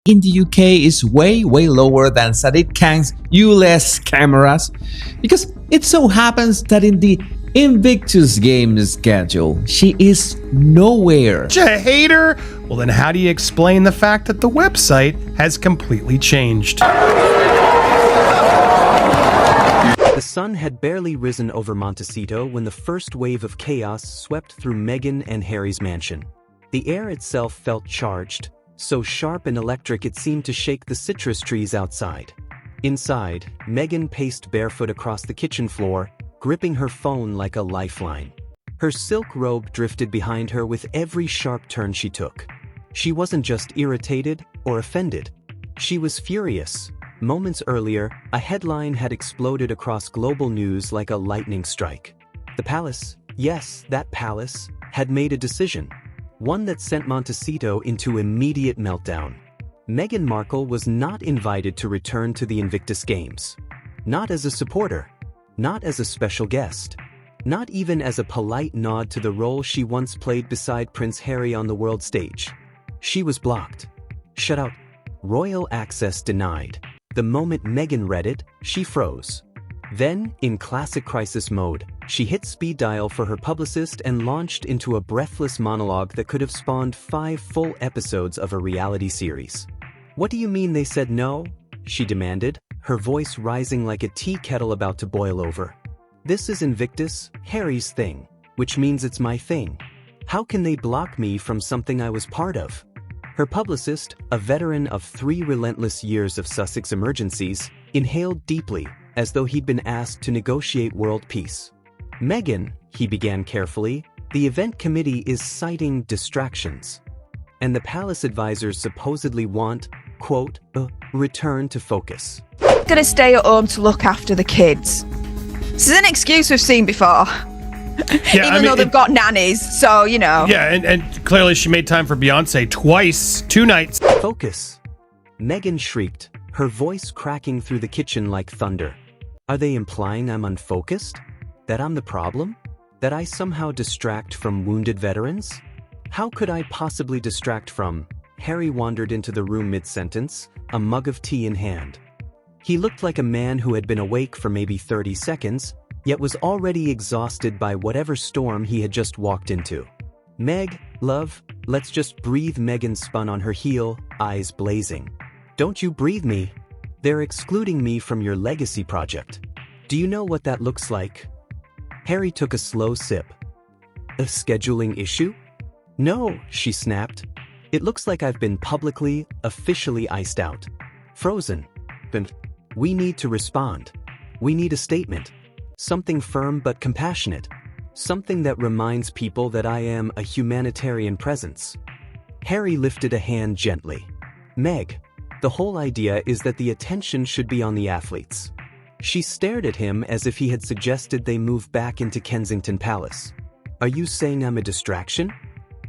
in the UK is way lower than Sadiq Khan's US cameras, because it so happens that in the Invictus Games schedule, she is nowhere. A hater? Well, then how do you explain the fact that the website has completely changed? The sun had barely risen over Montecito when the first wave of chaos swept through Meghan and Harry's mansion. The air itself felt charged, so sharp and electric it seemed to shake the citrus trees outside. Inside, Meghan paced barefoot across the kitchen floor, gripping her phone like a lifeline. Her silk robe drifted behind her with every sharp turn she took. She wasn't just irritated or offended. She was furious. Moments earlier, a headline had exploded across global news like a lightning strike. The palace, yes, that palace, had made a decision. One that sent Montecito into immediate meltdown. Meghan Markle was not invited to return to the Invictus Games. Not as a supporter. Not as a special guest. Not even as a polite nod to the role she once played beside Prince Harry on the world stage. She was blocked. Shut out. Royal access denied. The moment Meghan read it, she froze. Then, in classic crisis mode, she hit speed dial for her publicist and launched into a breathless monologue that could have spawned 5 full episodes of a reality series. "What do you mean they said no?" she demanded, her voice rising like a tea kettle about to boil over. "This is Invictus, Harry's thing, which means it's my thing. How can they block me from something I was part of?" Her publicist, a veteran of 3 relentless years of Sussex emergencies, inhaled deeply, as though he'd been asked to negotiate world peace. "Meghan," he began carefully, "the event committee is citing distractions. And the palace advisors supposedly want, quote, a return to focus." Gonna stay at home to look after the kids. This is an excuse we've seen before. Yeah, Even though they've got nannies, so, you know. Yeah, and clearly she made time for Beyonce twice, 2 nights. "Focus!" Meghan shrieked, her voice cracking through the kitchen like thunder. "Are they implying I'm unfocused? That I'm the problem? That I somehow distract from wounded veterans? How could I possibly distract from?" Harry wandered into the room mid-sentence, a mug of tea in hand. He looked like a man who had been awake for maybe 30 seconds, yet was already exhausted by whatever storm he had just walked into. "Meg, love, let's just breathe." Meghan spun on her heel, eyes blazing. "Don't you breathe me. They're excluding me from your legacy project. Do you know what that looks like?" Harry took a slow sip. "A scheduling issue?" "No," she snapped. "It looks like I've been publicly, officially iced out. Frozen. Then we need to respond. We need a statement. Something firm but compassionate. Something that reminds people that I am a humanitarian presence." Harry lifted a hand gently. "Meg, the whole idea is that the attention should be on the athletes." She stared at him as if he had suggested they move back into Kensington Palace. "Are you saying I'm a distraction?"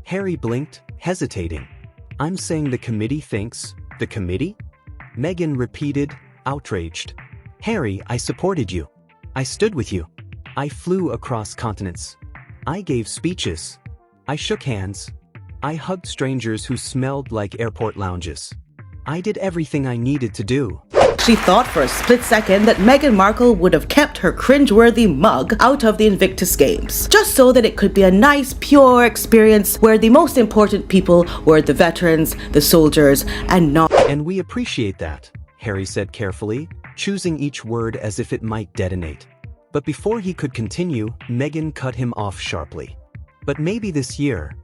Harry blinked, hesitating. "I'm saying the committee thinks." "The committee?" Meghan repeated, outraged. "Harry, I supported you. I stood with you. I flew across continents. I gave speeches. I shook hands. I hugged strangers who smelled like airport lounges. I did everything I needed to do." She thought for a split second that Meghan Markle would have kept her cringeworthy mug out of the Invictus Games, just so that it could be a nice, pure experience where the most important people were the veterans, the soldiers, and not. "And we appreciate that," Harry said carefully, choosing each word as if it might detonate. But before he could continue, Meghan cut him off sharply. "But maybe this year,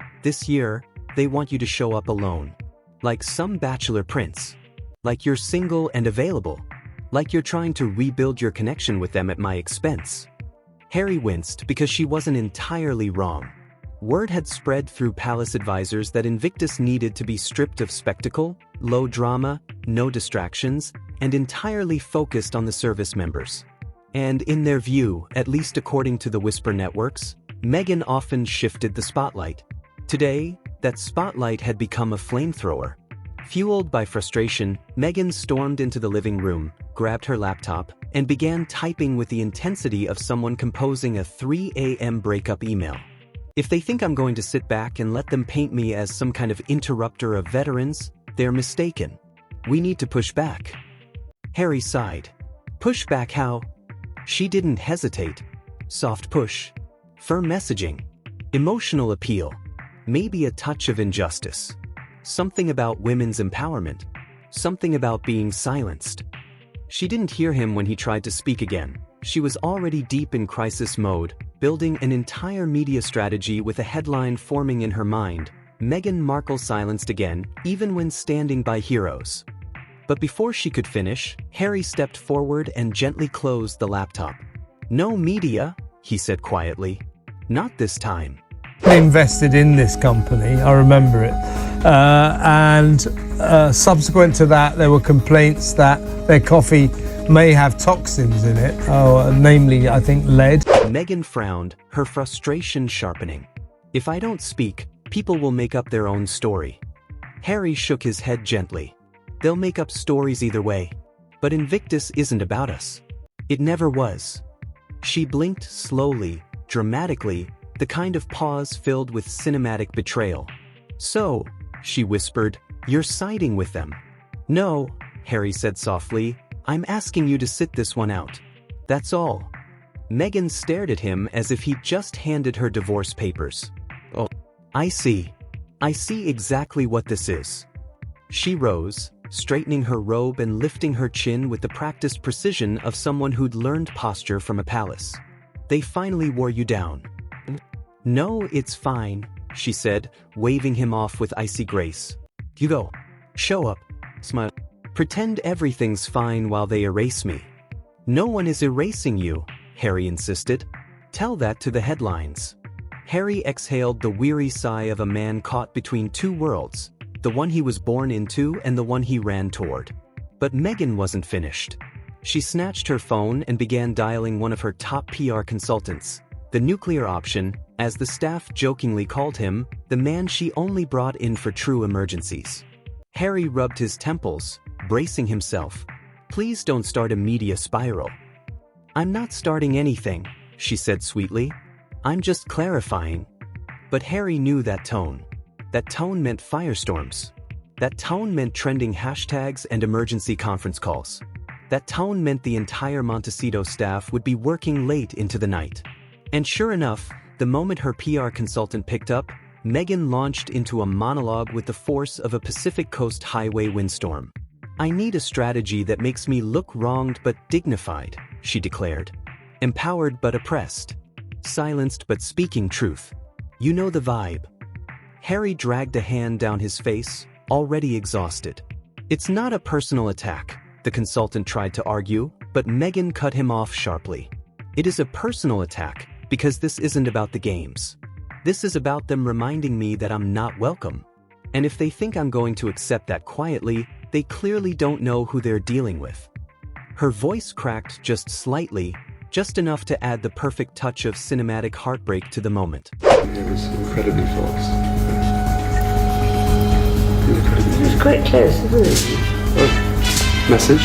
they want you to show up alone. Like some bachelor prince. Like you're single and available. Like you're trying to rebuild your connection with them at my expense." Harry winced because she wasn't entirely wrong. Word had spread through palace advisors that Invictus needed to be stripped of spectacle, low drama, no distractions, and entirely focused on the service members. And in their view, at least according to the Whisper networks, Meghan often shifted the spotlight. Today, that spotlight had become a flamethrower. Fueled by frustration, Meghan stormed into the living room, grabbed her laptop, and began typing with the intensity of someone composing a 3 a.m. breakup email. "If they think I'm going to sit back and let them paint me as some kind of interrupter of veterans, they're mistaken. We need to push back. Harry sighed. Push back how? She didn't hesitate. Soft push. Firm messaging. Emotional appeal. Maybe a touch of injustice. Something about women's empowerment. Something about being silenced. She didn't hear him when he tried to speak again. She was already deep in crisis mode, building an entire media strategy with a headline forming in her mind. Meghan Markle silenced again, even when standing by heroes. But before she could finish, Harry stepped forward and gently closed the laptop. No media, he said quietly. Not this time. Invested in this company, I remember it. And subsequent to that, there were complaints that their coffee may have toxins in it, namely, I think, lead. Meghan frowned, her frustration sharpening. If I don't speak, people will make up their own story. Harry shook his head gently. They'll make up stories either way. But Invictus isn't about us. It never was. She blinked slowly, dramatically, the kind of pause filled with cinematic betrayal. So, she whispered, you're siding with them. No, Harry said softly, I'm asking you to sit this one out. That's all. Meghan stared at him as if he'd just handed her divorce papers. Oh, I see. I see exactly what this is. She rose, straightening her robe and lifting her chin with the practiced precision of someone who'd learned posture from a palace. They finally wore you down. No, it's fine, she said, waving him off with icy grace. You go. Show up. Smile. Pretend everything's fine while they erase me. No one is erasing you, Harry insisted. Tell that to the headlines. Harry exhaled the weary sigh of a man caught between two worlds, the one he was born into and the one he ran toward. But Meghan wasn't finished. She snatched her phone and began dialing one of her top PR consultants, the nuclear option, as the staff jokingly called him, the man she only brought in for true emergencies. Harry rubbed his temples, bracing himself. Please don't start a media spiral. I'm not starting anything, she said sweetly. I'm just clarifying. But Harry knew that tone. That tone meant firestorms. That tone meant trending hashtags and emergency conference calls. That tone meant the entire Montecito staff would be working late into the night. And sure enough, the moment her PR consultant picked up, Meghan launched into a monologue with the force of a Pacific Coast highway windstorm. I need a strategy that makes me look wronged but dignified, she declared. Empowered but oppressed. Silenced but speaking truth. You know the vibe. Harry dragged a hand down his face, already exhausted. It's not a personal attack, the consultant tried to argue, but Meghan cut him off sharply. It is a personal attack, because this isn't about the games. This is about them reminding me that I'm not welcome. And if they think I'm going to accept that quietly, they clearly don't know who they're dealing with. Her voice cracked just slightly, just enough to add the perfect touch of cinematic heartbreak to the moment. It was incredibly fast. It was quite close, isn't it? Oh, message?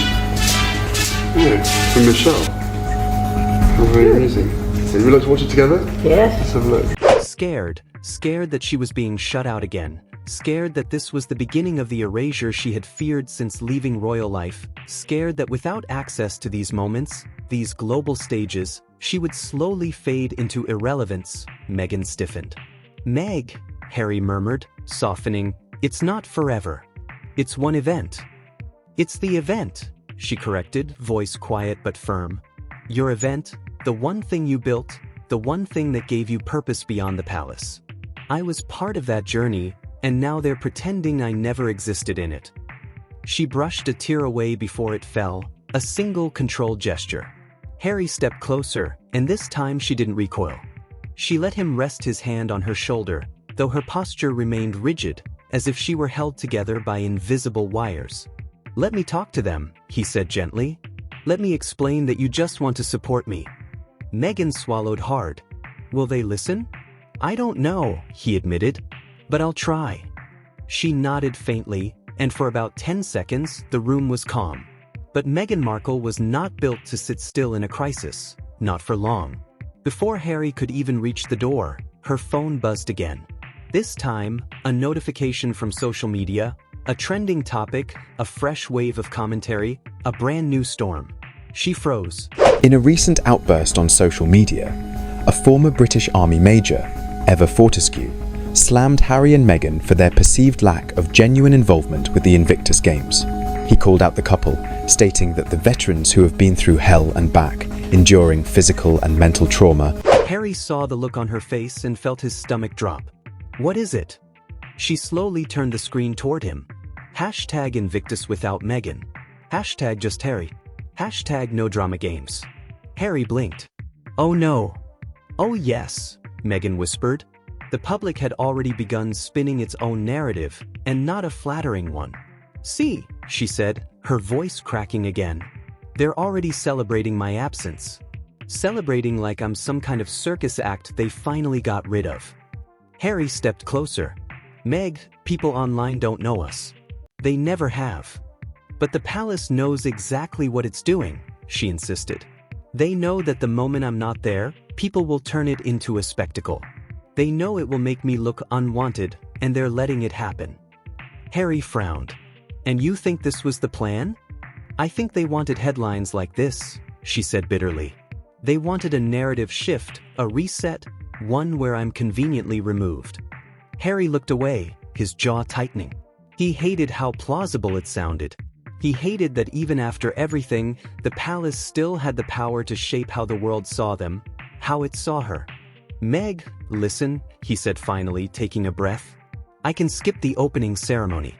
Yeah, from Michelle. How very amusing. Would we like to watch it together? Yes. Let's have a look. Scared that she was being shut out again. Scared that this was the beginning of the erasure she had feared since leaving royal life. Scared that without access to these moments, these global stages, she would slowly fade into irrelevance. Meghan stiffened. Meg, Harry murmured, softening, it's not forever. It's one event. It's the event, she corrected, voice quiet but firm. Your event, the one thing you built, the one thing that gave you purpose beyond the palace. I was part of that journey, and now they're pretending I never existed in it. She brushed a tear away before it fell, a single controlled gesture. Harry stepped closer, and this time she didn't recoil. She let him rest his hand on her shoulder, though her posture remained rigid, as if she were held together by invisible wires. Let me talk to them, he said gently. Let me explain that you just want to support me. Meghan swallowed hard. Will they listen? I don't know, he admitted, but I'll try. She nodded faintly, and for about 10 seconds, the room was calm. But Meghan Markle was not built to sit still in a crisis, not for long. Before Harry could even reach the door, her phone buzzed again. This time, a notification from social media, A trending topic, a fresh wave of commentary, a brand new storm. She froze. In a recent outburst on social media, a former British Army major, Ever Fortescue, slammed Harry and Meghan for their perceived lack of genuine involvement with the Invictus Games. He called out the couple, stating that the veterans who have been through hell and back, enduring physical and mental trauma. Harry saw the look on her face and felt his stomach drop. What is it? She slowly turned the screen toward him. Hashtag Invictus without Meghan. Hashtag just Harry. Hashtag no drama games. Harry blinked. Oh no. Oh yes, Meghan whispered. The public had already begun spinning its own narrative, and not a flattering one. See, she said, her voice cracking again. They're already celebrating my absence. Celebrating like I'm some kind of circus act they finally got rid of. Harry stepped closer. Meg, people online don't know us. They never have. But the palace knows exactly what it's doing, she insisted. They know that the moment I'm not there, people will turn it into a spectacle. They know it will make me look unwanted, and they're letting it happen. Harry frowned. And you think this was the plan? I think they wanted headlines like this, she said bitterly. They wanted a narrative shift, a reset, one where I'm conveniently removed. Harry looked away, his jaw tightening. He hated how plausible it sounded. He hated that even after everything, the palace still had the power to shape how the world saw them, how it saw her. Meg, listen, he said finally, taking a breath. I can skip the opening ceremony.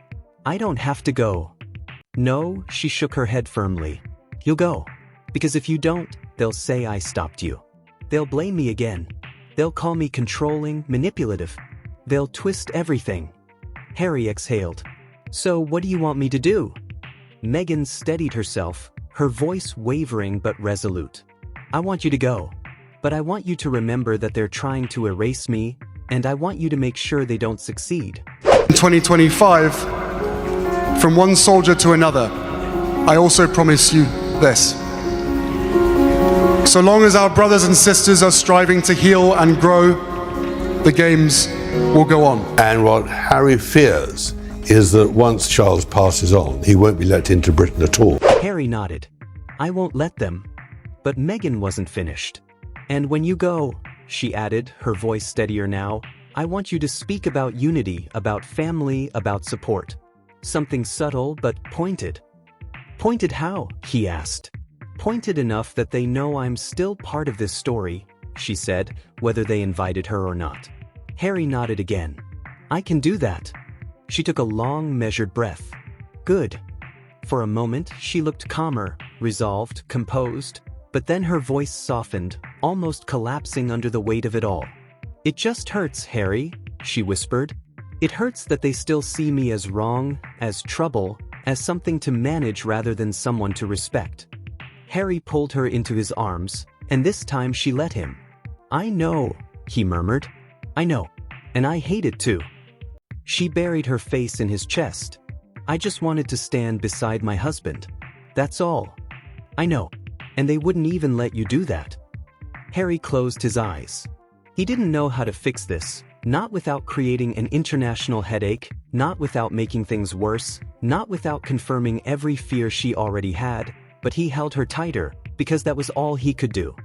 I don't have to go. No, she shook her head firmly. You'll go. Because if you don't, they'll say I stopped you. They'll blame me again. They'll call me controlling, manipulative. They'll twist everything. Harry exhaled. So what do you want me to do? Meghan steadied herself, her voice wavering but resolute. I want you to go. But I want you to remember that they're trying to erase me, and I want you to make sure they don't succeed. In 2025, from one soldier to another, I also promise you this. So long as our brothers and sisters are striving to heal and grow, the games will go on. And what Harry fears is that once Charles passes on, he won't be let into Britain at all. Harry nodded. I won't let them. But Meghan wasn't finished. And when you go, she added, her voice steadier now, I want you to speak about unity, about family, about support. Something subtle but pointed. Pointed how? He asked. Pointed enough that they know I'm still part of this story, she said, whether they invited her or not. Harry nodded again. I can do that. She took a long, measured breath. Good. For a moment, she looked calmer, resolved, composed, but then her voice softened, almost collapsing under the weight of it all. It just hurts, Harry, she whispered. It hurts that they still see me as wrong, as trouble, as something to manage rather than someone to respect. Harry pulled her into his arms, and this time she let him. I know, he murmured. I know. And I hate it too. She buried her face in his chest. I just wanted to stand beside my husband. That's all. I know. And they wouldn't even let you do that. Harry closed his eyes. He didn't know how to fix this, not without creating an international headache, not without making things worse, not without confirming every fear she already had, but he held her tighter, because that was all he could do.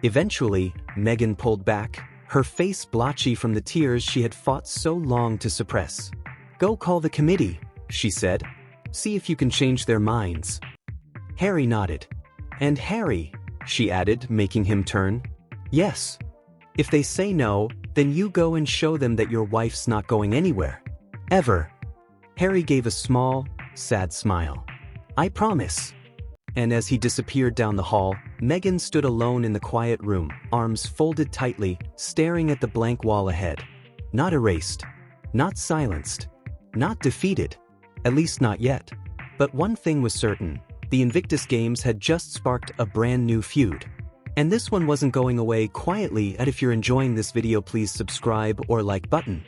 Eventually, Meghan pulled back, her face blotchy from the tears she had fought so long to suppress. Go call the committee, she said. See if you can change their minds. Harry nodded. And Harry, she added, making him turn. Yes. If they say no, then you go and show them that your wife's not going anywhere. Ever. Harry gave a small, sad smile. I promise. And as he disappeared down the hall, Meghan stood alone in the quiet room, arms folded tightly, staring at the blank wall ahead. Not erased. Not silenced. Not defeated. At least not yet. But one thing was certain. The Invictus Games had just sparked a brand new feud. And this one wasn't going away quietly. And if you're enjoying this video, please subscribe or like button.